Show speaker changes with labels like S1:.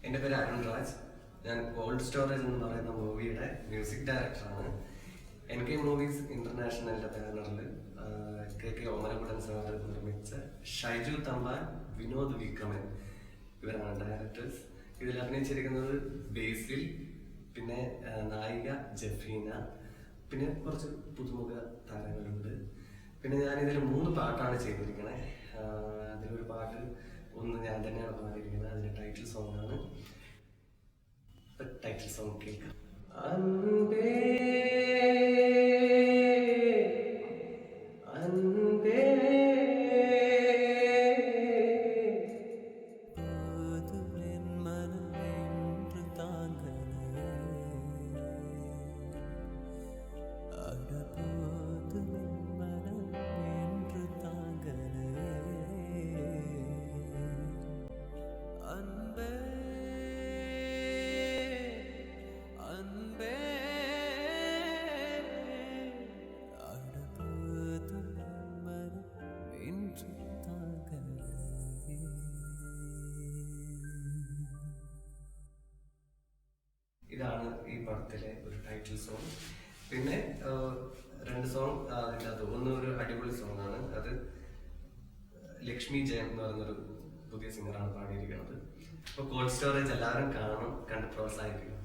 S1: എൻ്റെ പേര് അരുൺ രാജ്. ഞാൻ കോൾഡ് സ്റ്റോറേജ് എന്ന് പറയുന്ന മൂവിയുടെ മ്യൂസിക് ഡയറക്ടറാണ്. NK മൂവീസ് ഇന്റർനാഷണലിന്റെ ബാനറിൽ KK ഓമനക്കുട്ടൻ സാർ നിർമ്മിച്ച ഷൈജു തമ്പാൻ, വിനോദ് വിക്രമൻ ഇവരാണ് ഡയറക്ടേഴ്സ്. ഇതിൽ അഭിനയിച്ചിരിക്കുന്നത് ബേസിൽ, പിന്നെ നായിക ജഫീന, പിന്നെ കുറച്ച് പുതുമുഖ താരങ്ങളുണ്ട്. പിന്നെ ഞാൻ ഇതിൽ 3 പാട്ടാണ് ചെയ്തിരിക്കുന്നത്. അതിലൊരു പാട്ട് ഒന്ന് ഞാൻ തന്നെയാണ് പാടിയിരിക്കുന്നത്. അതിന്റെ ടൈറ്റിൽ സോങ് ആണ്. ടൈറ്റിൽ സോങ് കേൾക്കാം. അൻപേ അൻപേ ഇതാണ് ഈ പടത്തിലെ ഒരു ടൈറ്റിൽ സോങ്. പിന്നെ 2 സോങ് അതിൻ്റെ അത് ഒന്ന് ഒരു അടിപൊളി സോങ് ആണ്. അത് ലക്ഷ്മി ജയൻ എന്ന് പറയുന്നൊരു പുതിയ സിംഗറാണ് പാടിയിരിക്കുന്നത്. അപ്പോൾ കോൾഡ് സ്റ്റോറേജ് എല്ലാവരും കാണും, കണ്ട് പ്രോത്സാഹിപ്പിക്കും.